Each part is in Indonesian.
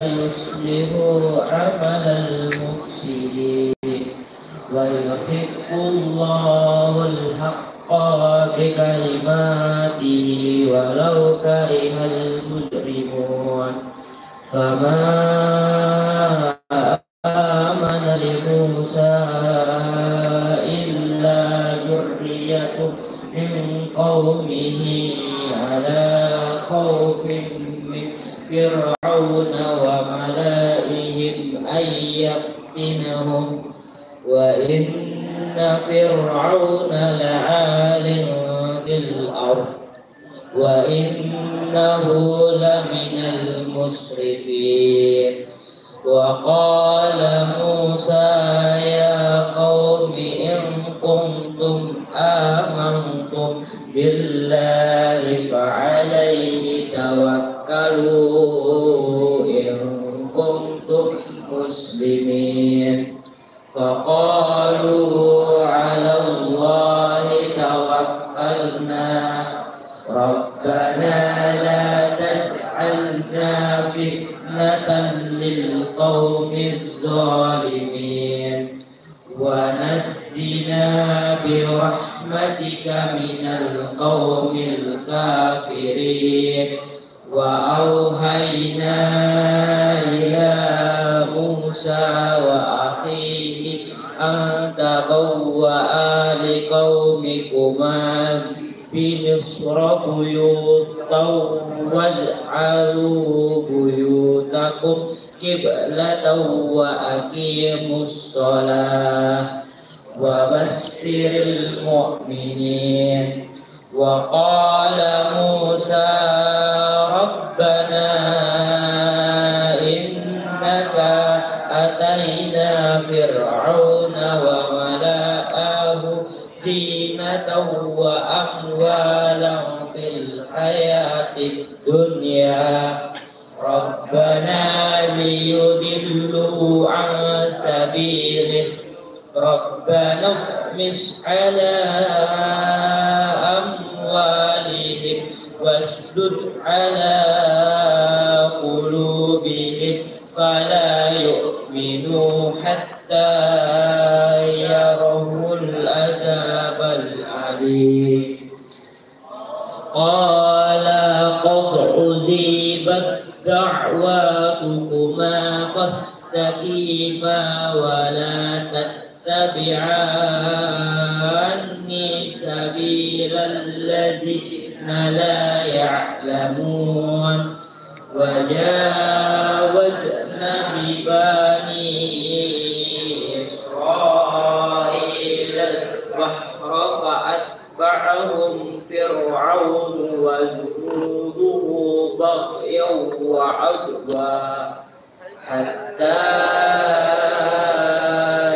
يصلح عمل المفسدين ويحق الله الحق بكلماته ولو كره المجرمون فما آمن لموسى إلا ذرية من قومه على خوف من فرعون وملئهم أن يفتنهم وإن فرعون لعال في الأرض وإنه لمن المسرفين وقال موسى يا قوم إن كنتم آمنتم بالله فعليه توكلوا إن كنتم مسلمين فقالوا على الله توكلنا ربنا لا تجعلنا فتنة للقوم الظالمين ونجنا برحمتك من القوم الكافرين وأوحينا إلى موسى وأخيه أن تبوأ لقومكما بمصر بيوتا واجعلوا بيوتكم قبلة وأقيموا الصلاة وبشر المؤمنين وقال موسى ربنا إنك أتينا فرعون وملأه زينة وأموالا في الحياة الدنيا ربنا ليضلوا عن سبيلك ربنا اطمس على أموالهم واشدد على قلوبهم فلا يؤمنوا حتى يروا العذاب العليم قال قد أجيبت دعواتكما فاستقيما ولا تتبعاني سبيل الذين لا يعلمون وجاوزنا ببني إسرائيل البحر فأتبعهم فرعون وجنوده بغيا وعدوا حتى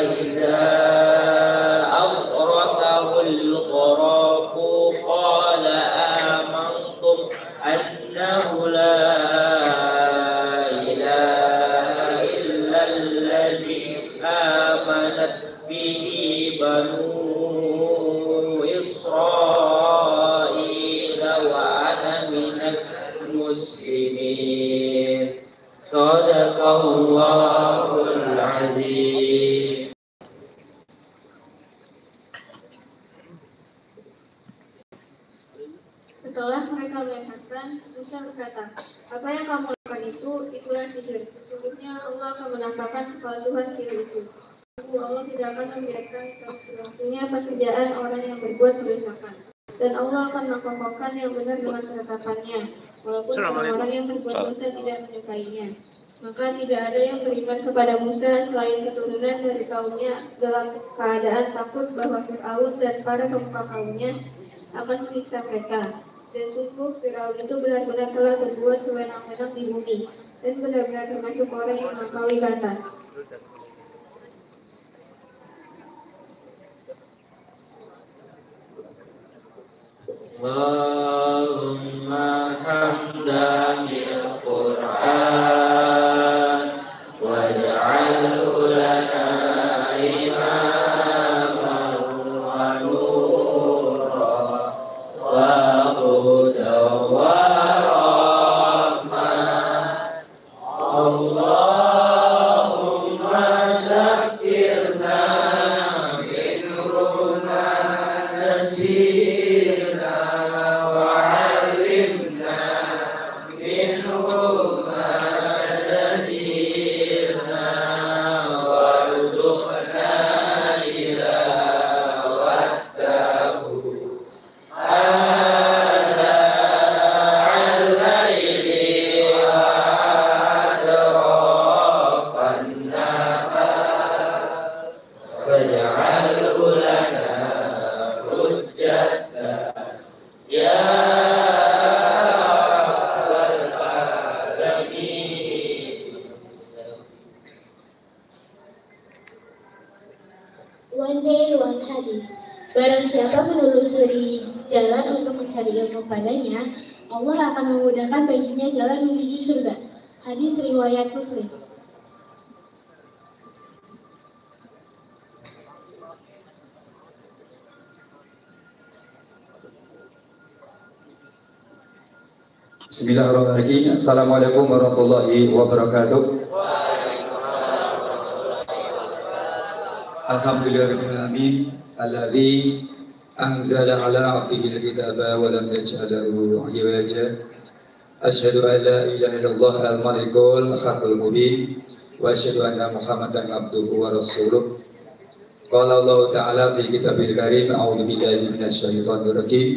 إذا أغرقه الغرق قال آمنتم أنه لا إله إلا الذي آمنت به بنو إسرائيل وأنا من المسلمين صدق الله العظيم. Setelah mereka melihatkan, Musa berkata, apa yang kamu lakukan itulah sihir. Sesungguhnya Allah akan menampakkan kepalsuan sihir itu. Allah tidak akan membiarkan berlangsungnya pekerjaan orang yang berbuat kerusakan. Dan Allah akan mengkokohkan yang benar dengan ketetapannya, walaupun orang-orang yang berbuat dosa tidak menyukainya. Maka tidak ada yang beriman kepada Musa selain keturunan dari kaumnya dalam keadaan takut bahwa Fir'aun dan para pemuka kaumnya akan menyiksa mereka. Dan sungguh Fir'aun itu benar-benar telah berbuat sewenang-wenang di bumi dan benar-benar termasuk orang yang melampaui batas. Allahumma hamdan bil Qur'an waj'alhu lana imaman wa nuran wa hudan wa rahmah. Pandai wal hadis. Barang siapa menelusuri jalan untuk mencari ilmu padanya, Allah akan memudahkan baginya jalan menuju surga. Hadis riwayat Muslim. Bismillahirrahmanirrahim. Assalamualaikum warahmatullahi wabarakatuh. Alhamdulillahirabbil alamin alladzi anzala ala 'abdihi al-kitaba wa lam yaj'al lahu 'iwaja. Asyhadu an la ilaha illallah al-malikul haqqul mubin wa asyhadu anna Muhammadan abduhu wa rasuluh. Qala Allah ta'ala fi kitabil karim a'udzu billahi minasyaitonir rajim.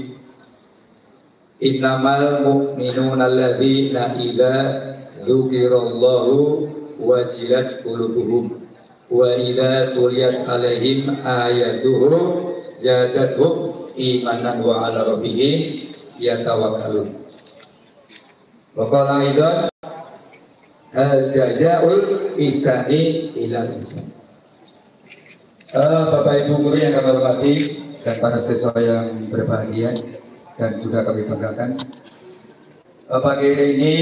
Innamal mu'minuna alladzina idza dzukirallahu wajilat qulubuhum wa idza tuliyat alaihim ayatuhu zadatuhum imanan wa ala rabbihim yatawakkalun. Wa qala aidan al-jazaa'ul ihsani ila ihsan. Bapak Ibu guru yang kami hormati dan para siswa yang berbahagia dan juga kami banggakan, pagi hari ini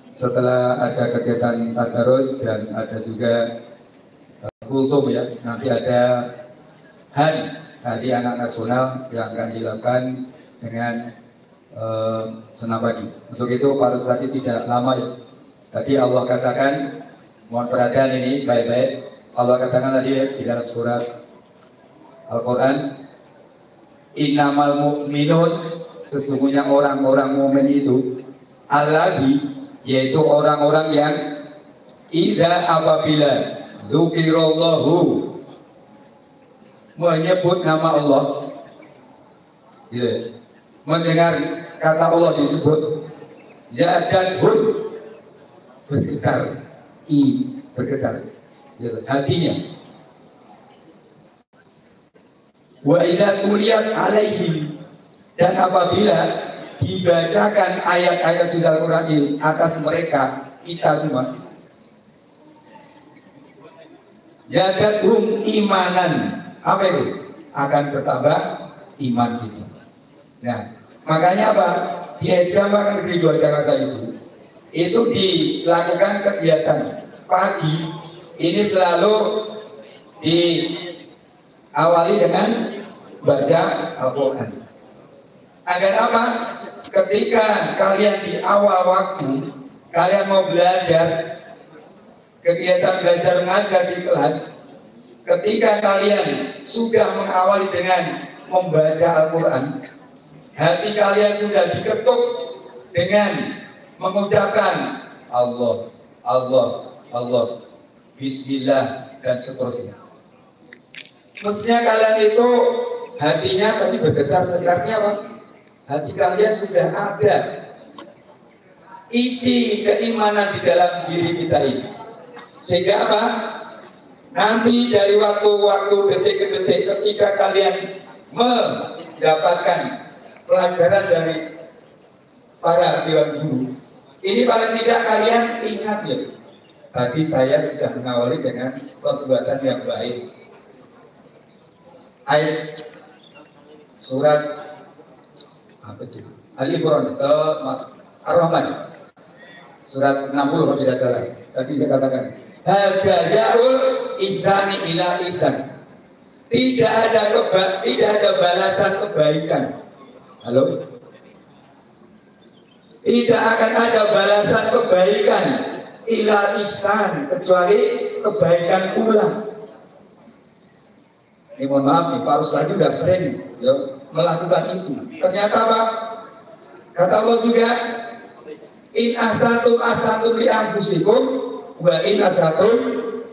setelah ada kegiatan tadarus dan ada juga kultum ya, nanti ada hari anak nasional yang akan dilakukan dengan senam pagi. Untuk itu Pak Rusadi tidak lama ya. Tadi Allah katakan, mohon perhatian ini baik-baik. Allah katakan tadi ya, di dalam surat Al-Quran, innamal mu'minun, sesungguhnya orang-orang mukmin itu alladzi, yaitu orang-orang yang idza apabila dzukirallahu, menyebut nama Allah ya, mendengar kata Allah disebut, zadatuhum, bergetar bergetar ya, hatinya. Wa idza tuliyat alaihim, dan apabila dibacakan ayat-ayat suci Al-Qur'an atas mereka, kita semua, jadatum imanan, apa itu? Akan bertambah iman kita. Nah, makanya apa? Di SMA Negeri 2 Jakarta itu dilakukan kegiatan pagi ini selalu diawali dengan baca Al-Quran. Agar apa? Ketika kalian di awal waktu, kalian mau belajar, kegiatan belajar mengajar di kelas, ketika kalian sudah mengawali dengan membaca Al-Quran, hati kalian sudah diketuk dengan mengucapkan Allah, Allah, Allah, Bismillah, dan seterusnya. Mestinya kalian itu hatinya tadi bergetar-getarnya apa? Hati kalian sudah ada isi keimanan di dalam diri kita ini. Sehingga apa? Nanti dari waktu-waktu, detik-detik ketika kalian mendapatkan pelajaran dari para dewan guru, ini paling tidak kalian ingat ya, tadi saya sudah mengawali dengan perbuatan yang baik. Ayat surat apa itu? Ali Imran, Ar-Rahman, surat 60 kalau tidak salah. Tadi saya katakan, hal jazaul ihsani ila ihsan. Tidak ada balasan kebaikan. Halo? Tidak akan ada balasan kebaikan ila ihsan, kecuali kebaikan pula. Ini mohon maaf nih, Pak Rusadi sudah sering ya, melakukan itu. Ternyata apa? Kata Allah juga, in ahsantum ahsantum li anfusikum wa in ahsantum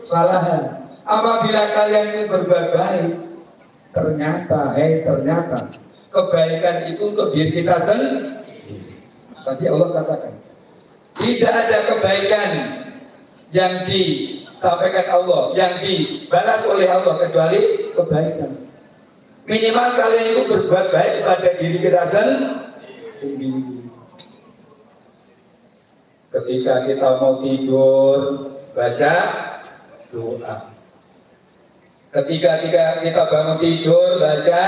falaha. Apabila kalian ini berbuat baik, ternyata kebaikan itu untuk diri kita sendiri. Tadi Allah katakan, tidak ada kebaikan yang disampaikan Allah, yang dibalas oleh Allah kecuali kebaikan. Minimal kalian itu berbuat baik pada diri kita sendiri. Ketika kita mau tidur, baca doa. Ketika kita bangun tidur baca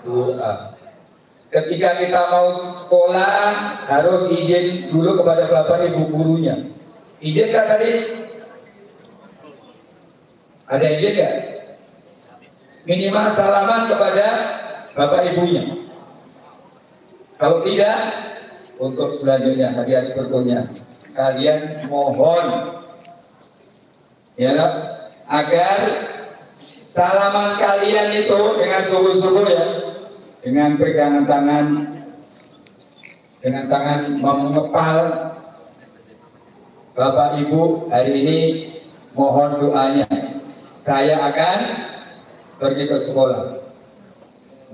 doa. Ketika kita mau sekolah harus izin dulu kepada bapak ibu gurunya. Izin nggak tadi? Ada izin nggak? Minimal salaman kepada bapak ibunya. Kalau tidak, untuk selanjutnya hadiah berikutnya kalian mohon ya agar salaman kalian itu dengan sungguh-sungguh ya, dengan pegangan tangan, dengan tangan mengepal. Bapak Ibu hari ini mohon doanya, saya akan pergi ke sekolah,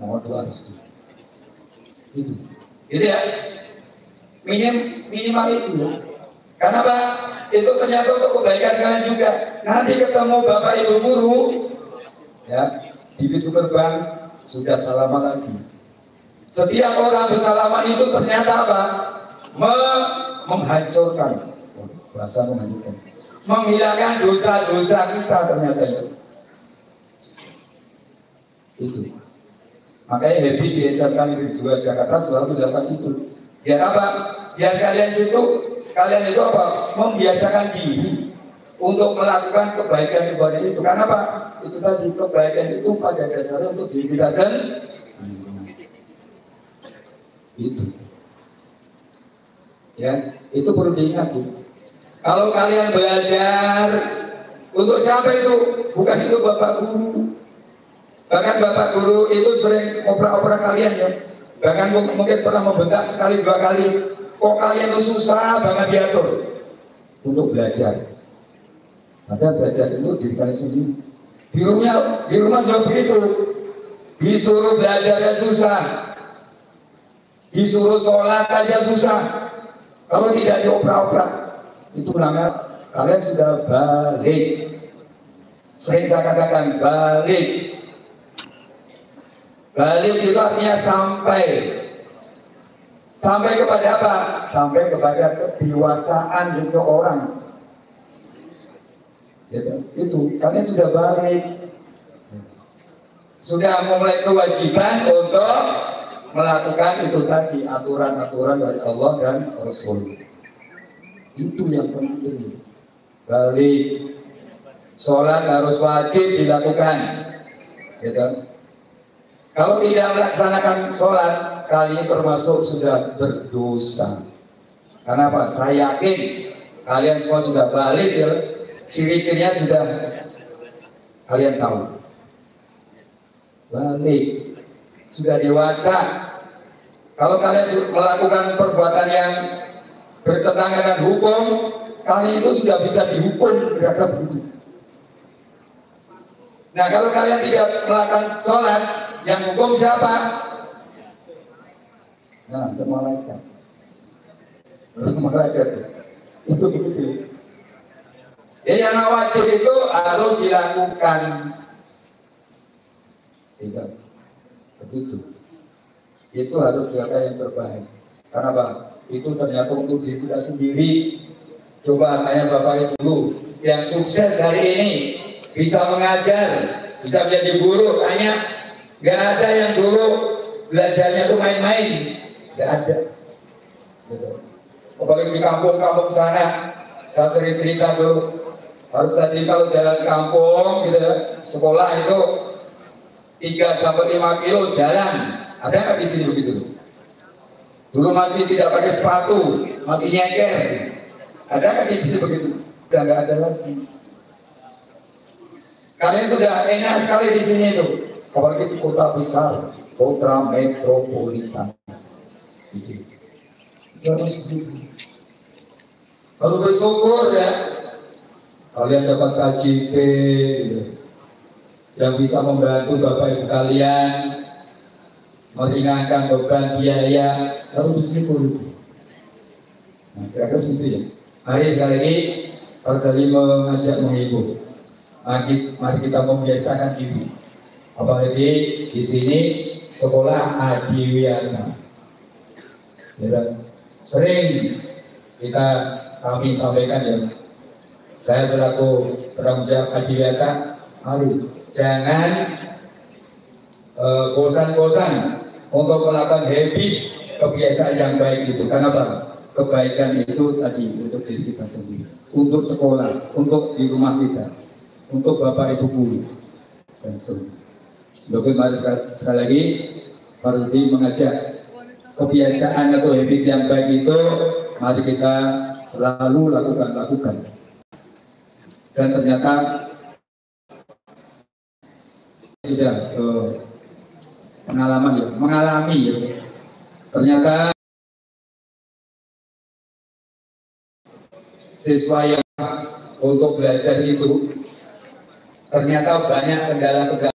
mohon doa restu. Itu ya, minimal itu ya. Karena Pak, itu ternyata untuk kebaikan kalian juga. Nanti ketemu Bapak Ibu guru ya, di pintu gerbang sudah salaman lagi. Setiap orang bersalaman itu ternyata apa? Menghancurkan, bahasa menghancurkan, menghilangkan dosa-dosa kita ternyata itu. Makanya happy di SMK Negeri 2 Jakarta selalu dilakukan itu. Biar apa? Biar kalian itu apa? Membiasakan diri untuk melakukan kebaikan kepada itu. Karena apa? Itu tadi, kebaikan itu pada dasarnya untuk diri kita sendiri. Itu. Ya, itu perlu diingat. Kalau kalian belajar untuk siapa itu? Bukan itu Bapak Guru. Bahkan Bapak Guru itu sering opera-opera kalian ya. Bahkan mungkin pernah membentak sekali dua kali. Kok kalian itu susah banget diatur untuk belajar. Maka belajar itu diri kalian sendiri. Di rumah juga begitu. Disuruh belajar ya susah. Disuruh sholat aja susah. Kalau tidak diopera-opera, itu namanya kalian sudah balik. Sering saya katakan balik. Balik itu artinya sampai kepada apa? Sampai kepada kedewasaan seseorang. Itu kalian sudah balik, sudah memulai kewajiban untuk melakukan itu tadi, aturan-aturan dari Allah dan Rasul. Itu yang penting. Balik, sholat harus wajib dilakukan, gitu. Kalau tidak melaksanakan sholat, kalian termasuk sudah berdosa. Karena apa? Saya yakin kalian semua sudah balik ya. Ciri-cirinya sudah kalian tahu. Balik, sudah dewasa. Kalau kalian melakukan perbuatan yang bertentangan dengan hukum, kalian itu sudah bisa dihukum terhadap begitu. Nah, kalau kalian tidak melakukan sholat, yang hukum siapa? Nah, itu malaikat. Malaikat itu begitu. Yang wajib itu harus dilakukan. Tidak begitu. Itu harus dilakukan yang terbaik. Karena apa? Itu ternyata untuk diri kita sendiri. Coba tanya Bapak Ibu yang sukses hari ini, bisa mengajar, bisa menjadi guru, tanya. Gak ada yang dulu belajarnya tuh main-main, gak ada. Gitu. Apalagi di kampung-kampung sana, saya sering cerita dulu. Harus tadi kalau jalan kampung, gitu ya, sekolah itu 3-5 kilo jalan. Ada nggak di sini begitu? Dulu masih tidak pakai sepatu, masih nyeker. Ada nggak di sini begitu? Udah nggak ada lagi. Kalian sudah enak sekali di sini tuh. Apalagi di kota besar, kota metropolitan. Itu harus begitu. Kalau bersyukur ya, kalian dapat KJP gitu, yang bisa membantu Bapak Ibu kalian meringankan beban biaya, harus bersyukur itu. Nah, kira-kira seperti ya. Mari sekali lagi, Pak Salim mengajak menghibur. Mari kita membiasakan diri. Apalagi di sini sekolah Adiwiyata. Ya, sering kami sampaikan ya. Saya selaku penanggung jawab Adiwiyata, mari Jangan bosan-bosan untuk melakukan habit kebiasaan yang baik itu. Kenapa? Kebaikan itu tadi untuk diri kita sendiri, untuk sekolah, untuk di rumah kita, untuk bapak ibu guru dan seterusnya. Dokter mari sekali lagi Fardi mengajak kebiasaan atau habit yang baik itu mari kita selalu lakukan. Dan ternyata sudah mengalami ya. Ternyata siswa yang untuk belajar itu ternyata banyak kendala-kendala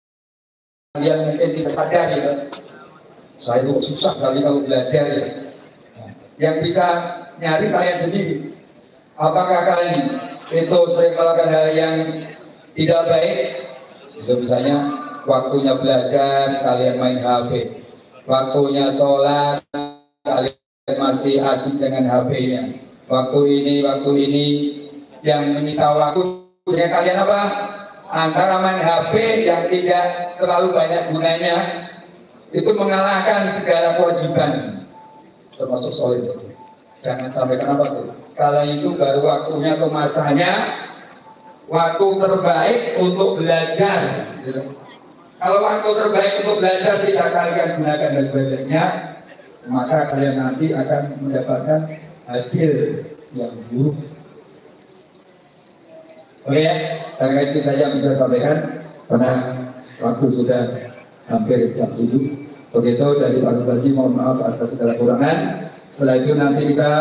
yang mungkin tidak sadar ya. Saya itu susah sekali kalau belajar ya. Yang bisa nyari kalian sendiri. Apakah kalian itu sering melakukan hal yang tidak baik? Itu misalnya waktunya belajar kalian main HP, waktunya sholat kalian masih asik dengan HP-nya. Waktu ini yang menyita waktu sehingga kalian apa? Antara main HP yang tidak terlalu banyak gunanya itu mengalahkan segala kewajiban termasuk sholat. Jangan sampai kenapa tuh? Kalau itu baru waktunya atau masanya waktu terbaik untuk belajar. Kalau waktu terbaik untuk belajar tidak kalian gunakan dan sebagainya, maka kalian nanti akan mendapatkan hasil yang buruk. Oke ya, karena itu saja yang bisa sampaikan karena waktu sudah hampir jam 7. Begitu dari Pak Bupati, mohon maaf atas segala kurangan. Setelah itu nanti kita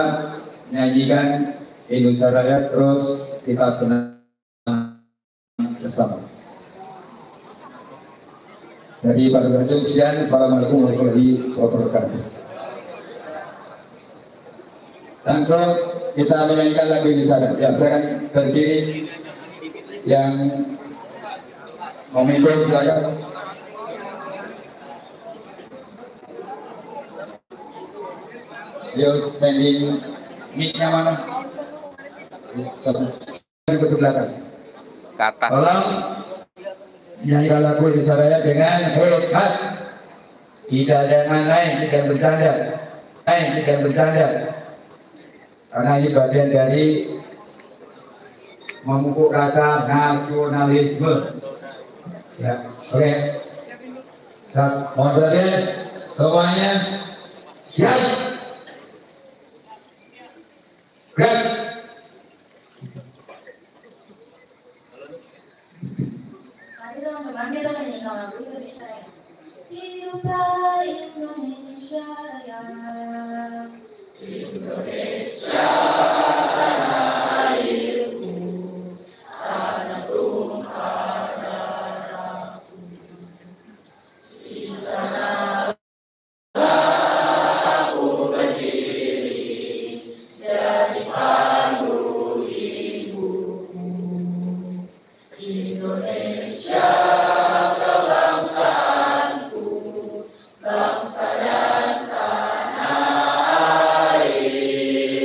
nyanyikan Indonesia Raya, terus kita senang bersama. Dari Pak Bupati, sekian. Assalamualaikum warahmatullahi wabarakatuh. Langsung kita menyanyikan lagu Indonesia Raya. Ya, saya akan berdiri. Yang memimpin silakan. Yo standing mic-nya mana? Di belakang. Kata. Tolong nyanyikan lagu Indonesia Raya dengan hebat. Tidak ada yang naik, tidak bercanda. Naik, tidak bercanda. Karena ini bagian dari memupuk rasa nasionalisme. Ya, oke. Mohon perhatian semuanya siap. Gerak. Hiduplah Indonesia Raya. Indonesia. Bangsa dan tanah air.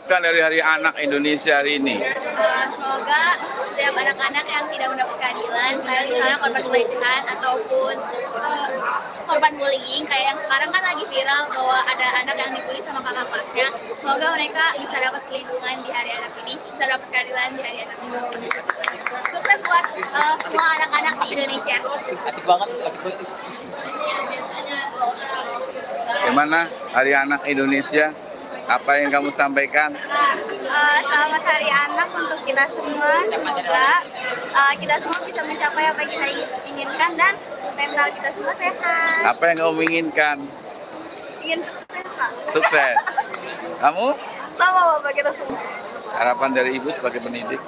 diharapkan dari Hari Anak Indonesia hari ini? Semoga setiap anak-anak yang tidak mendapat keadilan, kayak misalnya korban pelecehan ataupun korban bullying, kayak yang sekarang kan lagi viral bahwa ada anak yang dibully sama kakak kelasnya. Semoga mereka bisa dapat perlindungan di Hari Anak ini, bisa dapat keadilan di Hari Anak ini. Sukses buat semua anak-anak di Indonesia. Asik banget, asik banget. Gimana Hari Anak Indonesia? Apa yang kamu sampaikan? Selamat Hari Anak untuk kita semua. Semoga kita semua bisa mencapai apa yang kita inginkan dan mental kita semua sehat. Apa yang kamu inginkan? Ingin sukses, Pak. Sukses. Kamu? Sama Bapak kita semua. Harapan dari Ibu sebagai pendidik?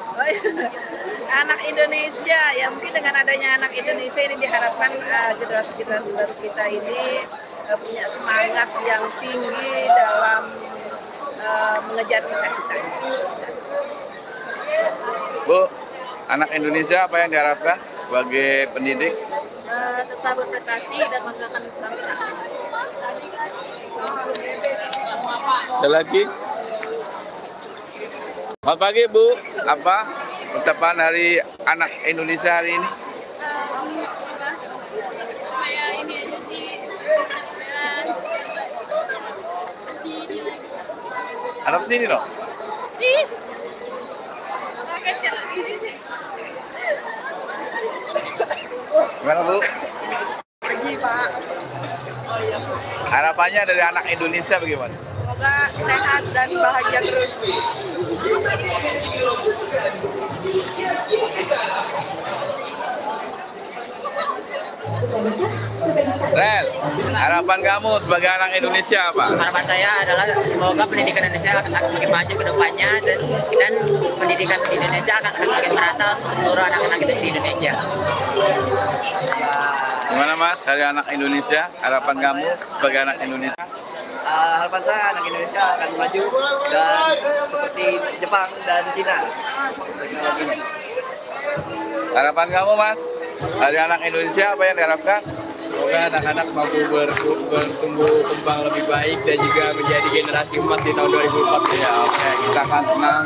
Anak Indonesia, ya mungkin dengan adanya Anak Indonesia ini diharapkan generasi-generasi baru kita ini punya semangat yang tinggi dalam mengejar cita-cita. Bu, anak Indonesia apa yang diharapkan sebagai pendidik? Tetap berprestasi dan membanggakan bangsa. Ada lagi? Selamat pagi Bu, apa ucapan Hari Anak Indonesia hari ini? Kayak ini aja sih. Anak sini dong. Gimana Bu? Pagi Pak. Harapannya dari anak Indonesia bagaimana? Semoga sehat dan bahagia terus. Rel, harapan kamu sebagai anak Indonesia apa? Harapan saya adalah semoga pendidikan Indonesia akan semakin maju ke depannya dan pendidikan di Indonesia akan semakin merata untuk seluruh anak-anak di Indonesia. Gimana Mas, Hari Anak Indonesia? Harapan kamu sebagai anak Indonesia? Harapan saya anak Indonesia akan maju dan seperti Jepang dan Cina. Harapan kamu Mas, Hari Anak Indonesia apa yang diharapkan? Semoga anak-anak mampu bertumbuh kembang lebih baik dan juga menjadi generasi emas di tahun 2040. Ya, oke, kita akan senang.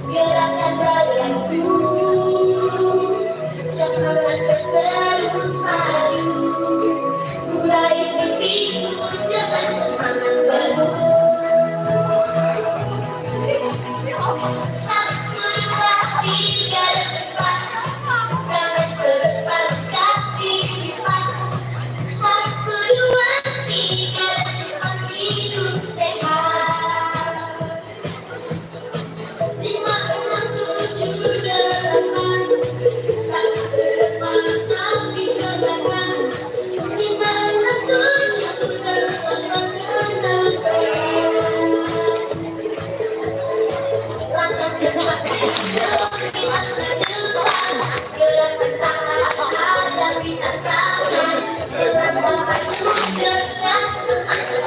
Gerakan badanku, semangat terus maju, mulai mimpiku dengan semangat baru. Satu, dua, tiga, depan, tangan ke depan, kaki di depan. Satu, dua, tiga, depan, hidup sehat. 5, 6, 7, 8, tangan ke depan, kaki ke belakang. 5, 6, 7, 8, senang berjalan. Langkah depan demi masa depan, gerakan tangan hadapi tantangan, melangkah maju dengan semangat.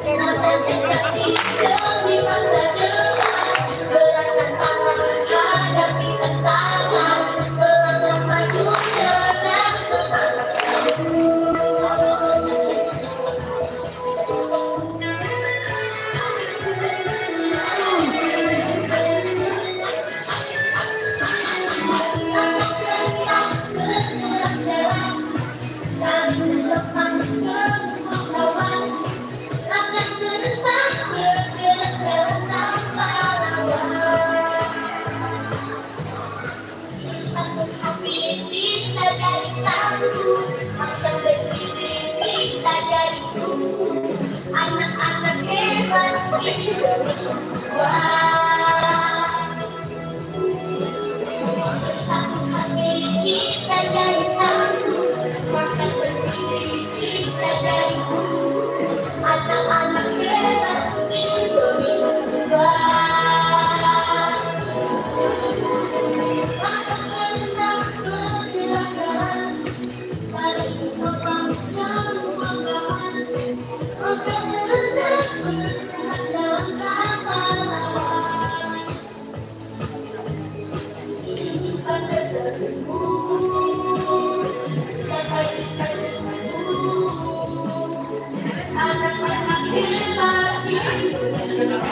Demi masa depan, gerakan tangan hadapi tantangan, melangkah maju dengan semangat. Langkah serentak bergerak jalan, saling depan semua lawan. Langkah serentak bergerak jalan tanpa lawan. Satu hati kita jadi tangguh, makan berdiri kita jadi tumbuh. Anak-anak hebat Indonesia. Wah. Anak-anak hebat di Indonesia.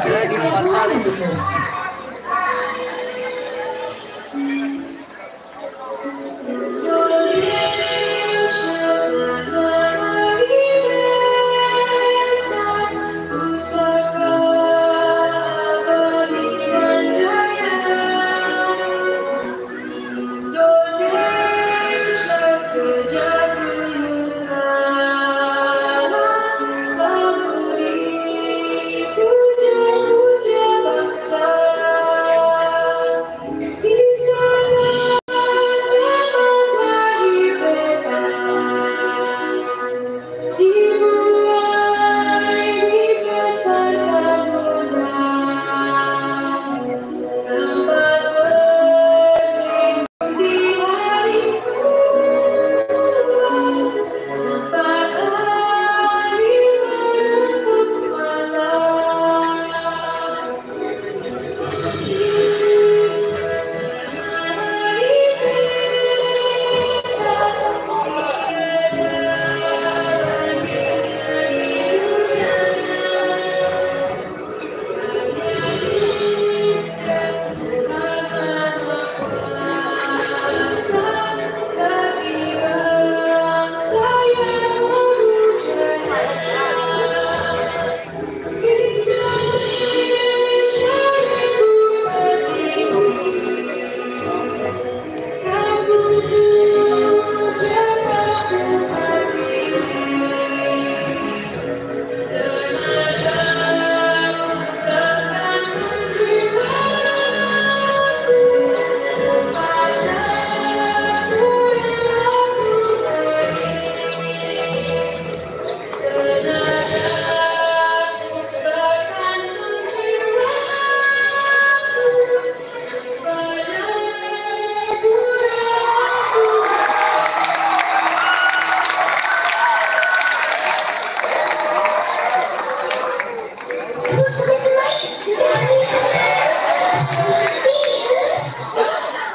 Lagi sempat saling